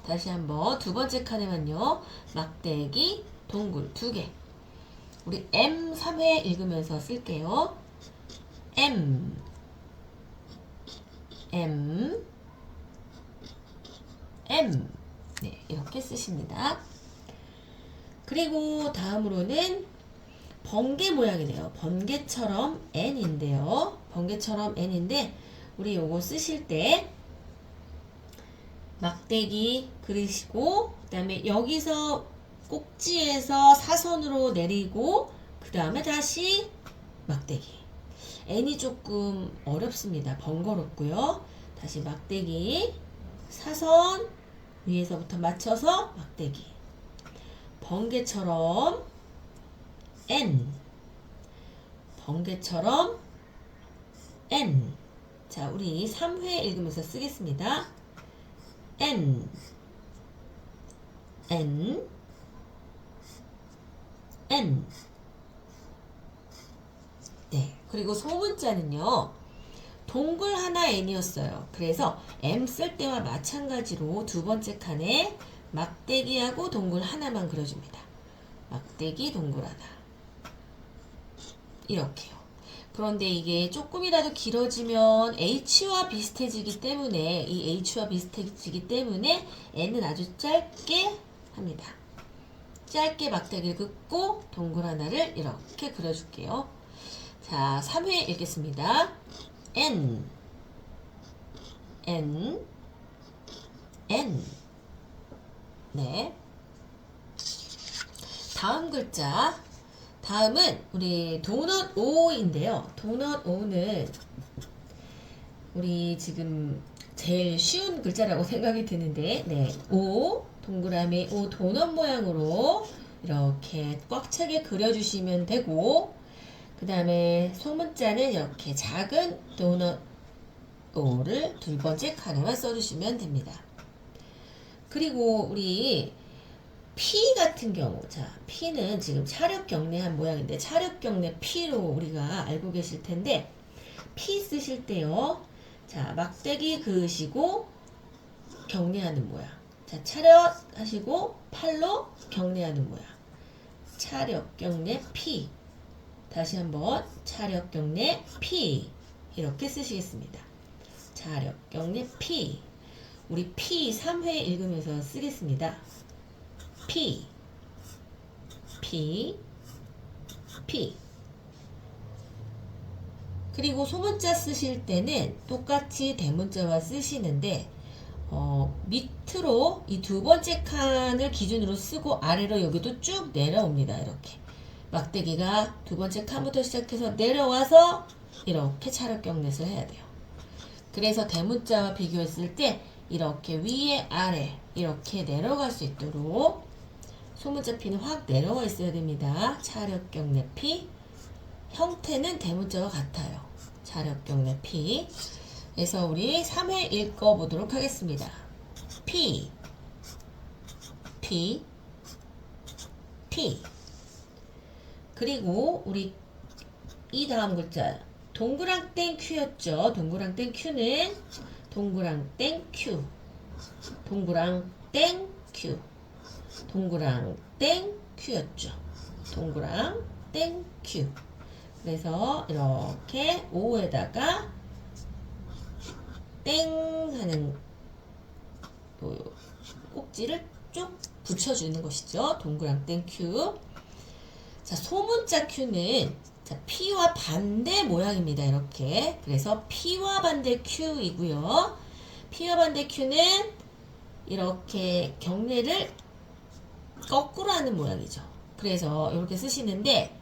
다시 한번 두 번째 칸에만요. 막대기, 동굴 두 개. 우리 M 3회 읽으면서 쓸게요. M, M, M. 네, 이렇게 쓰십니다. 그리고 다음으로는 번개 모양이네요. 번개처럼 N인데요. 번개처럼 N인데 우리 요거 쓰실 때 막대기 그리시고 그 다음에 여기서 꼭지에서 사선으로 내리고 그 다음에 다시 막대기. N이 조금 어렵습니다. 번거롭고요. 다시 막대기 사선 위에서부터 맞춰서 막대기. 번개처럼 N. 번개처럼 N. 자, 우리 3회 읽으면서 쓰겠습니다. N. N. N. 네. 그리고 소문자는요. 동글 하나 N이었어요. 그래서 M 쓸 때와 마찬가지로 두 번째 칸에 막대기하고 동글 하나만 그려줍니다. 막대기 동글 하나. 이렇게요. 그런데 이게 조금이라도 길어지면 H와 비슷해지기 때문에 이 H와 비슷해지기 때문에 N은 아주 짧게 합니다. 짧게 막대기를 긋고 동글 하나를 이렇게 그려줄게요. 자, 3회 읽겠습니다. N. N. N. 네. 다음 글자. 다음은 우리 도넛 O인데요. 도넛 O는 우리 지금 제일 쉬운 글자라고 생각이 드는데, 네. O, 동그라미 O 도넛 모양으로 이렇게 꽉 차게 그려주시면 되고, 그 다음에 소문자는 이렇게 작은 도넛 O를 두 번째 칸에만 써주시면 됩니다. 그리고 우리 P 같은 경우, 자, P는 지금 차력 경례한 모양인데, 차력 경례 P로 우리가 알고 계실 텐데, P 쓰실 때요, 자, 막대기 그으시고, 경례하는 모양. 자, 차력 하시고, 팔로 경례하는 모양. 차력 경례 P. 다시 한번, 차력 경례 P. 이렇게 쓰시겠습니다. 차력 경례 P. 우리 P 3회 읽으면서 쓰겠습니다. P, P, P. 그리고 소문자 쓰실 때는 똑같이 대문자와 쓰시는데, 밑으로 이 두 번째 칸을 기준으로 쓰고 아래로 여기도 쭉 내려옵니다. 이렇게. 막대기가 두 번째 칸부터 시작해서 내려와서 이렇게 차력 경례를 해야 돼요. 그래서 대문자와 비교했을 때 이렇게 위에 아래 이렇게 내려갈 수 있도록 소문자 P는 확 내려와 있어야 됩니다. 차력 경례 P. 형태는 대문자와 같아요. 차력 경례 P. 그래서 우리 3회 읽어보도록 하겠습니다. P, P, P. 그리고 우리 이 다음 글자 동그랑땡 Q였죠. 동그랑땡 Q는 동그랑땡 Q, 동그랑땡 Q, 동그랑땡 Q였죠. 동그랑땡 Q. 그래서 이렇게 O에다가 땡 하는 꼭지를 쭉 붙여주는 것이죠. 동그랑땡 Q. 자, 소문자 Q는 자, P와 반대 모양입니다. 이렇게. 그래서 P와 반대 Q이고요. P와 반대 Q는 이렇게 경례를 거꾸로 하는 모양이죠. 그래서 이렇게 쓰시는데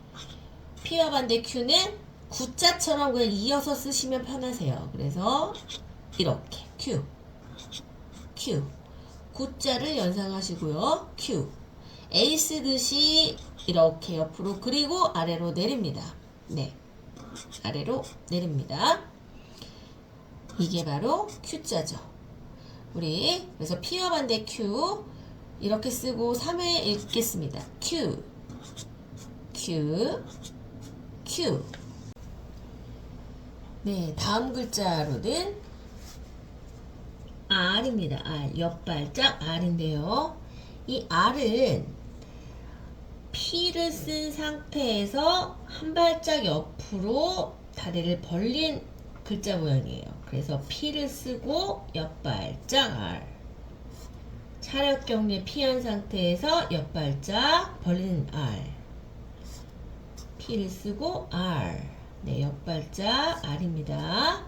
P와 반대 Q는 구자처럼 그냥 이어서 쓰시면 편하세요. 그래서 이렇게 Q, Q. 구자를 연상하시고요. Q. A 쓰듯이 이렇게 옆으로 그리고 아래로 내립니다. 네. 아래로 내립니다. 이게 바로 Q자죠. 우리 그래서 P와 반대 Q 이렇게 쓰고 3회 읽겠습니다. Q, Q, Q. 네, 다음 글자로는 R입니다. R, 옆발짝 R인데요. 이 R은 P를 쓴 상태에서 한 발짝 옆으로 다리를 벌린 글자 모양이에요. 그래서 P를 쓰고 옆발짝 R. 차력 경례 P한 상태에서 옆발짝 벌리는 R. P를 쓰고 R. 네, 옆발짝 R입니다.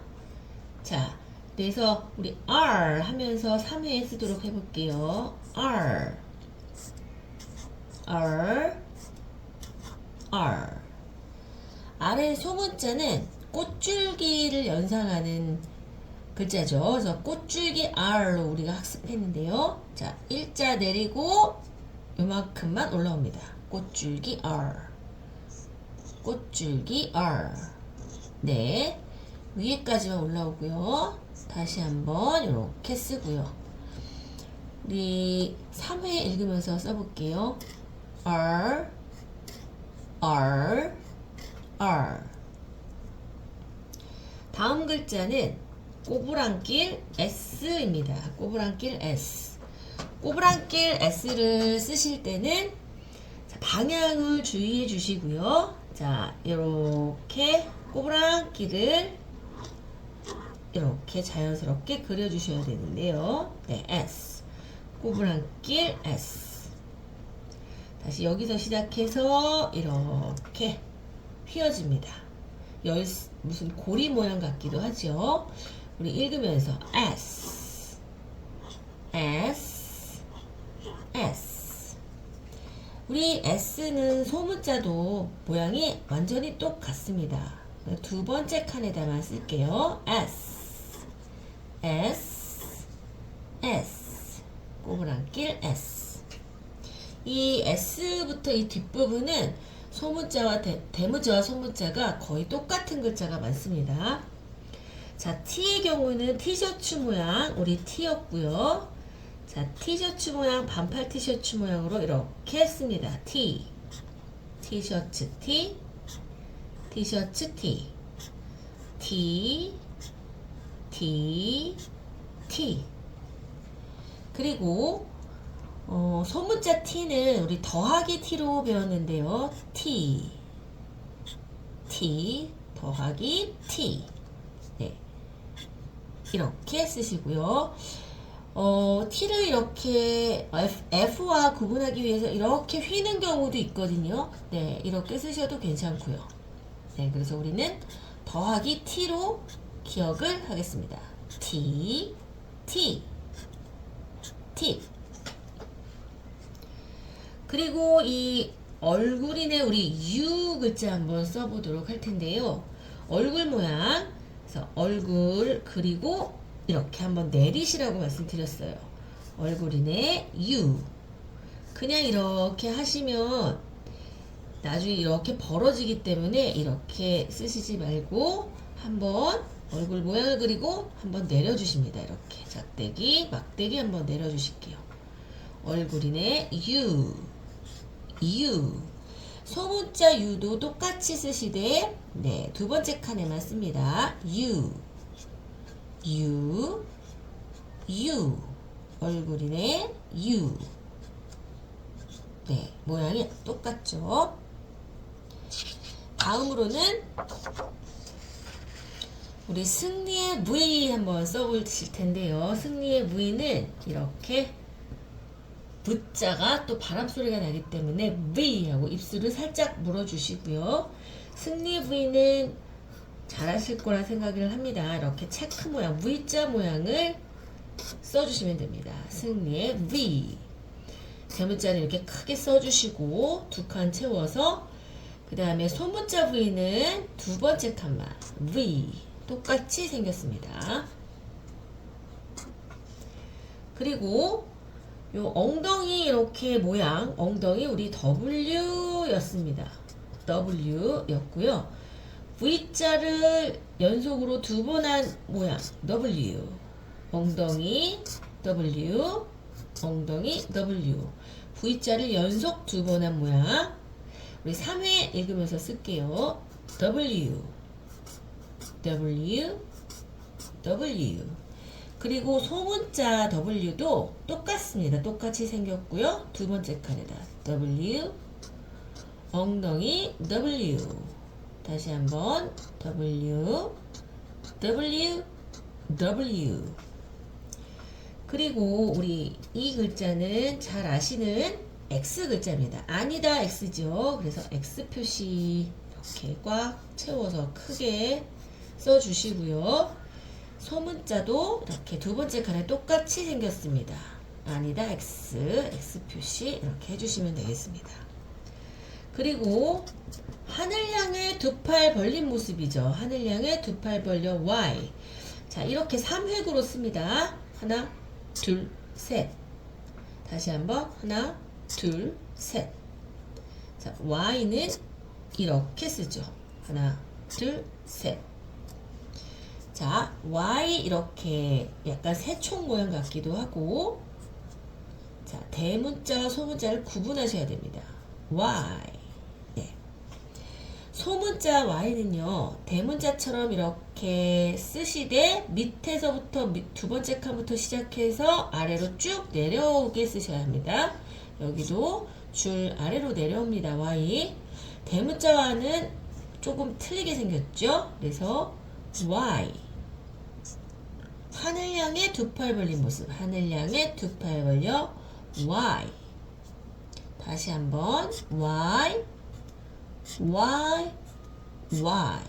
자, 그래서 우리 R 하면서 3회 쓰도록 해볼게요. R. R, R. R의 소문자는 꽃줄기를 연상하는 글자죠. 그래서 꽃줄기 R로 우리가 학습했는데요. 자, 일자 내리고 요만큼만 올라옵니다. 꽃줄기 R. 꽃줄기 R. 네. 위에까지만 올라오고요. 다시 한번 이렇게 쓰고요. 우리 3회 읽으면서 써볼게요. R, R, R. 다음 글자는 꼬부랑길 S입니다. 꼬부랑길 S. 꼬부랑길 S를 쓰실 때는 방향을 주의해 주시고요. 자, 이렇게 꼬부랑길을 이렇게 자연스럽게 그려주셔야 되는데요. 네, S. 꼬부랑길 S. 다시 여기서 시작해서 이렇게 휘어집니다. 무슨 고리 모양 같기도 하죠. 우리 읽으면서 S, S, S. 우리 S는 소문자도 모양이 완전히 똑같습니다. 두 번째 칸에다만 쓸게요. S, S, S. 꼬부랑길 S. 이 S부터 이 뒷부분은 소문자와 대문자와 소문자가 거의 똑같은 글자가 많습니다. 자, T의 경우는 티셔츠 모양, 우리 T였고요. 자, 티셔츠 모양, 반팔 티셔츠 모양으로 이렇게 했습니다. T. 티셔츠 T. 티셔츠 T. T. T. T. 그리고 소문자 T는 우리 더하기 T로 배웠는데요. T. T. 더하기 T. 네. 이렇게 쓰시고요. T를 이렇게 F와 구분하기 위해서 이렇게 휘는 경우도 있거든요. 네. 이렇게 쓰셔도 괜찮고요. 네. 그래서 우리는 더하기 T로 기억을 하겠습니다. T. T. T. 그리고 이 얼굴이네 우리 U 글자 한번 써보도록 할 텐데요. 얼굴 모양, 그래서 얼굴 그리고 이렇게 한번 내리시라고 말씀드렸어요. 얼굴이네 U. 그냥 이렇게 하시면 나중에 이렇게 벌어지기 때문에 이렇게 쓰시지 말고 한번 얼굴 모양을 그리고 한번 내려주십니다. 이렇게 작대기, 막대기 한번 내려주실게요. 얼굴이네 U. U. 소문자 U도 똑같이 쓰시되 네, 두 번째 칸에만 씁니다. U. U. U. 얼굴이네 U. 네, 모양이 똑같죠. 다음으로는 우리 승리의 V 한번 써보실 텐데요. 승리의 V는 이렇게 V자가 또 바람소리가 나기 때문에 V 하고 입술을 살짝 물어주시고요. 승리의 V는 잘하실 거라 생각을 합니다. 이렇게 체크 모양, V자 모양을 써주시면 됩니다. 승리의 V. 대문자는 이렇게 크게 써주시고 두 칸 채워서 그 다음에 소문자 V는 두 번째 칸만 V. 똑같이 생겼습니다. 그리고 요 엉덩이 이렇게 모양, 엉덩이 우리 W였습니다. W였고요. V자를 연속으로 두 번 한 모양 W. 엉덩이 W. 엉덩이 W. V자를 연속 두 번 한 모양. 우리 3회 읽으면서 쓸게요. W. W. W. 그리고 소문자 W도 똑같습니다. 똑같이 생겼고요. 두 번째 칸에다 W. 엉덩이 W. 다시 한번 W. W. W. 그리고 우리 이 글자는 잘 아시는 X 글자입니다. 아니다 X죠. 그래서 X 표시 이렇게 꽉 채워서 크게 써주시고요. 소문자도 이렇게 두 번째 칸에 똑같이 생겼습니다. 아니다 X, X 표시 이렇게 해주시면 되겠습니다. 그리고 하늘 향해 두 팔 벌린 모습이죠. 하늘 향해 두 팔 벌려 Y. 자, 이렇게 3획으로 씁니다. 하나, 둘, 셋. 다시 한번 하나, 둘, 셋. 자, Y는 이렇게 쓰죠. 하나, 둘, 셋. 자, Y 이렇게 약간 새총 모양 같기도 하고, 자, 대문자와 소문자를 구분하셔야 됩니다. Y. 네. 소문자 Y는요, 대문자처럼 이렇게 쓰시되 밑에서부터 두 번째 칸부터 시작해서 아래로 쭉 내려오게 쓰셔야 합니다. 여기도 줄 아래로 내려옵니다. Y. 대문자와는 조금 틀리게 생겼죠? 그래서 Y. 하늘 향해 두 팔 벌린 모습. 하늘 향해 두 팔 벌려 Y. 다시 한번 Y. Y. Y.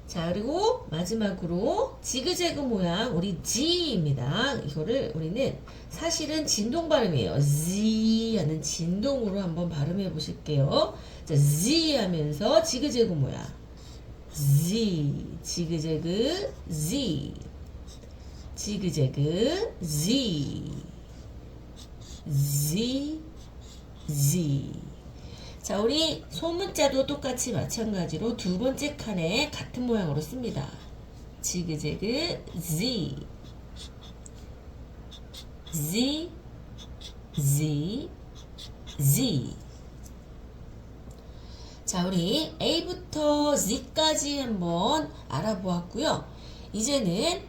자, 그리고 마지막으로 지그재그 모양 우리 G입니다. 이거를 우리는 사실은 진동 발음이에요. Z 하는 진동으로 한번 발음해 보실게요. 자, Z 하면서 지그재그 모양. Z. 지그재그 Z. 지그재그 Z. Z. Z. 자, 우리 소문자도 똑같이 마찬가지로 두 번째 칸에 같은 모양으로 씁니다. 지그재그 Z. Z. Z. Z. 자, 우리 A부터 Z까지 한번 알아보았고요. 이제는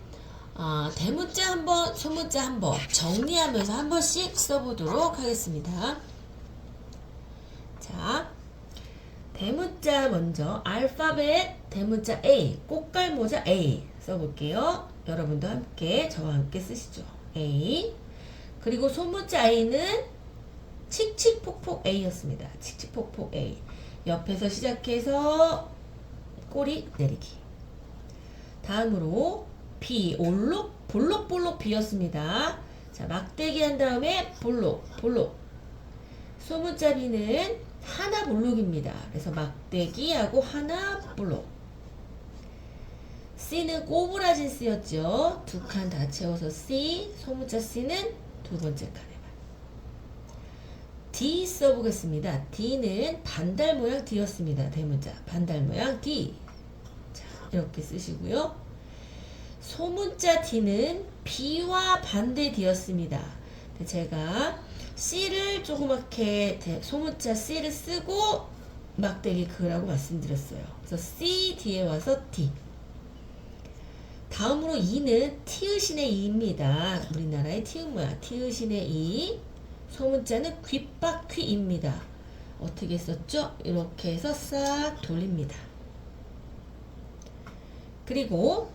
대문자 한번, 소문자 한번 정리하면서 한 번씩 써보도록 하겠습니다. 자, 대문자 먼저 알파벳 대문자 A, 꽃갈모자 A 써볼게요. 여러분도 함께 저와 함께 쓰시죠. A. 그리고 소문자 A는 칙칙폭폭 A였습니다. 칙칙폭폭 A. 옆에서 시작해서 꼬리 내리기. 다음으로 B, 볼록볼록 B였습니다. 자, 막대기 한 다음에 볼록. 소문자 B는 하나 볼록입니다. 그래서 막대기하고 하나 볼록. C는 꼬부라진 C였죠. 두 칸 다 채워서 C. 소문자 C는 두 번째 칸에만. D 써보겠습니다. D는 반달 모양 D였습니다. 대문자 반달 모양 D. 자, 이렇게 쓰시고요. 소문자 D는 B와 반대 D였습니다. 제가 C를 조그맣게 소문자 C를 쓰고 막대기 그으라고 말씀드렸어요. 그래서 C 뒤에 와서 D. 다음으로 E는 티읕신의 E입니다. 우리나라의 티읕 모양 티읕신의 E. 소문자는 귓바퀴입니다. 어떻게 썼죠? 이렇게 해서 싹 돌립니다. 그리고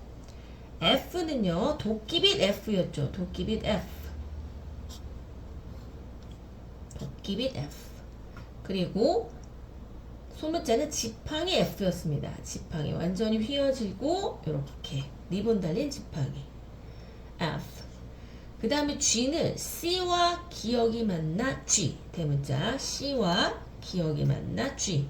F는요, 도끼빗 F였죠. 도끼빗 F. 도끼빗 F. 그리고 소문자는 지팡이 F였습니다. 지팡이 완전히 휘어지고 이렇게 리본 달린 지팡이 F. 그 다음에 G는 C와 기역이 만나 G. 대문자 C와 기역이 만나 G.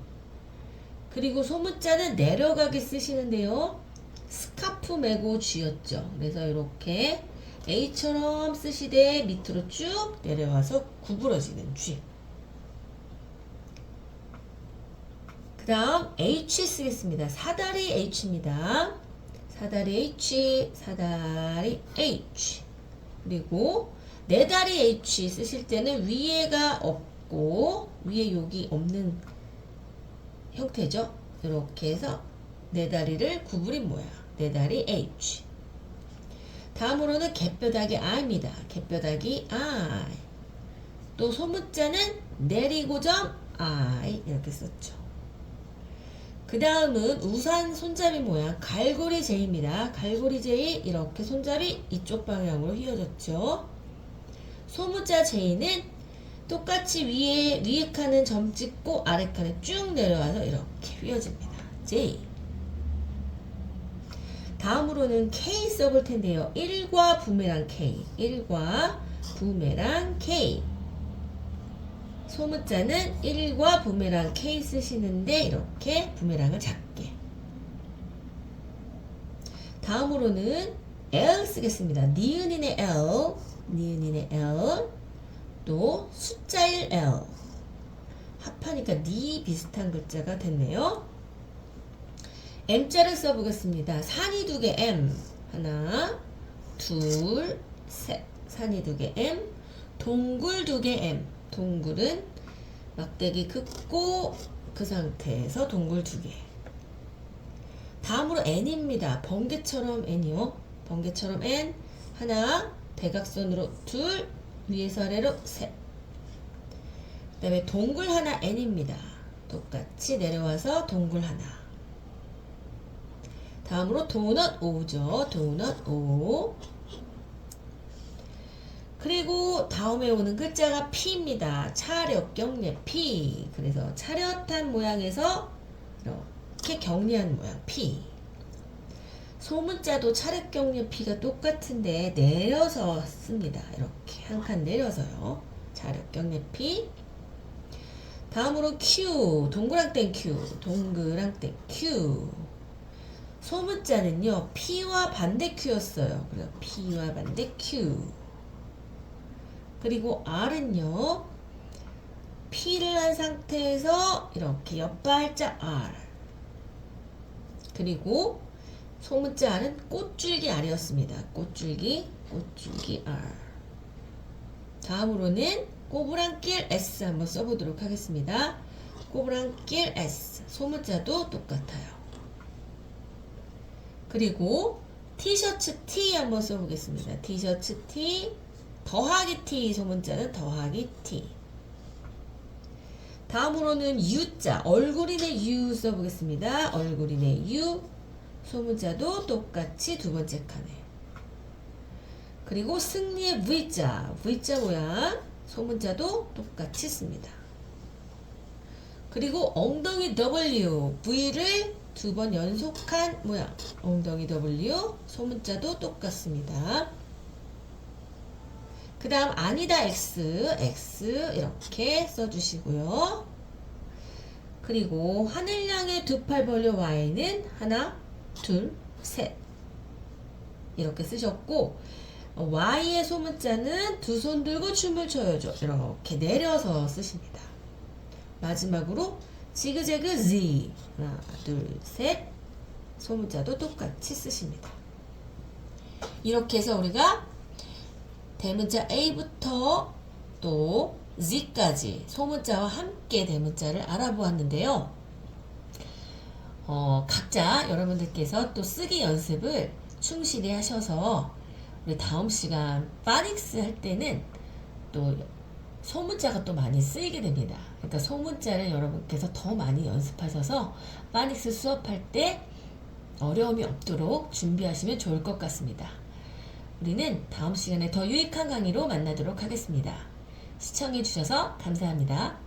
그리고 소문자는 내려가게 쓰시는데요. 스카프 메고 G였죠. 그래서 이렇게 A처럼 쓰시되 밑으로 쭉 내려와서 구부러지는 G. 그 다음 H 쓰겠습니다. 사다리 H입니다. 사다리 H, 사다리 H. 그리고 네 다리 H 쓰실 때는 위에가 없고 위에 여기 없는 형태죠. 이렇게 해서 네 다리를 구부린 모양. 네 다리 H. 다음으로는 갯뼈다귀 I입니다. 갯뼈다귀 I. 또 소문자는 내리고점 I 이렇게 썼죠. 그 다음은 우산 손잡이 모양 갈고리 J입니다. 갈고리 J 이렇게 손잡이 이쪽 방향으로 휘어졌죠. 소문자 J는 똑같이 위에 칸은 점 찍고 아래 칸에 쭉 내려와서 이렇게 휘어집니다. J. 다음으로는 K 써볼 텐데요. 1과 부메랑 K. 1과 부메랑 K. 소문자는 1과 부메랑 K 쓰시는데 이렇게 부메랑을 작게. 다음으로는 L 쓰겠습니다. 니은인의 L, 니은인의 L. 또 숫자 1 L 합하니까 니 비슷한 글자가 됐네요. M자를 써보겠습니다. 산이 두 개 M 하나 둘 셋 산이 두 개 M 동굴 두 개 M 동굴은 막대기 긋고 그 상태에서 동굴 두 개. 다음으로 N입니다. 번개처럼 N이요. 번개처럼 N 하나 대각선으로 둘 위에서 아래로 셋. 그 다음에 동굴 하나 N입니다. 똑같이 내려와서 동굴 하나. 다음으로 도넛 O죠. 도넛 O. 그리고 다음에 오는 글자가 P입니다. 차렷, 경례, P. 그래서 차렷한 모양에서 이렇게 경례한 모양 P. 소문자도 차렷, 경례, P가 똑같은데 내려서 씁니다. 이렇게 한 칸 내려서요. 차렷, 경례, P. 다음으로 Q. 동그랑땡 Q. 동그랑땡 Q. 소문자는요. P와 반대 Q였어요. 그래서 P와 반대 Q. 그리고 R은요. P를 한 상태에서 이렇게 옆발자 R. 그리고 소문자 R은 꽃줄기 R이었습니다. 꽃줄기 R. 다음으로는 꼬부랑길 S 한번 써보도록 하겠습니다. 꼬부랑길 S. 소문자도 똑같아요. 그리고 티셔츠 T 한번 써보겠습니다. 티셔츠 T. 더하기 T 소문자는 더하기 T. 다음으로는 U자 얼굴인의 U 써보겠습니다. 얼굴인의 U 소문자도 똑같이 두 번째 칸에. 그리고 승리의 V자 모양 소문자도 똑같이 씁니다. 그리고 엉덩이 W V를 두 번 연속한 모양 엉덩이 W 소문자도 똑같습니다. 그 다음 아니다 X 이렇게 써주시고요. 그리고 하늘 향해 두 팔 벌려 Y는 하나 둘 셋 이렇게 쓰셨고 Y의 소문자는 두 손 들고 춤을 춰야죠. 이렇게 내려서 쓰십니다. 마지막으로 지그재그 Z 하나 둘 셋 소문자도 똑같이 쓰십니다. 이렇게 해서 우리가 대문자 A부터 또 Z까지 소문자와 함께 대문자를 알아보았는데요. 각자 여러분들께서 또 쓰기 연습을 충실히 하셔서 우리 다음 시간 파닉스 할 때는 또 소문자가 또 많이 쓰이게 됩니다. 그러니까 소문자를 여러분께서 더 많이 연습하셔서 파닉스 수업할 때 어려움이 없도록 준비하시면 좋을 것 같습니다. 우리는 다음 시간에 더 유익한 강의로 만나도록 하겠습니다. 시청해 주셔서 감사합니다.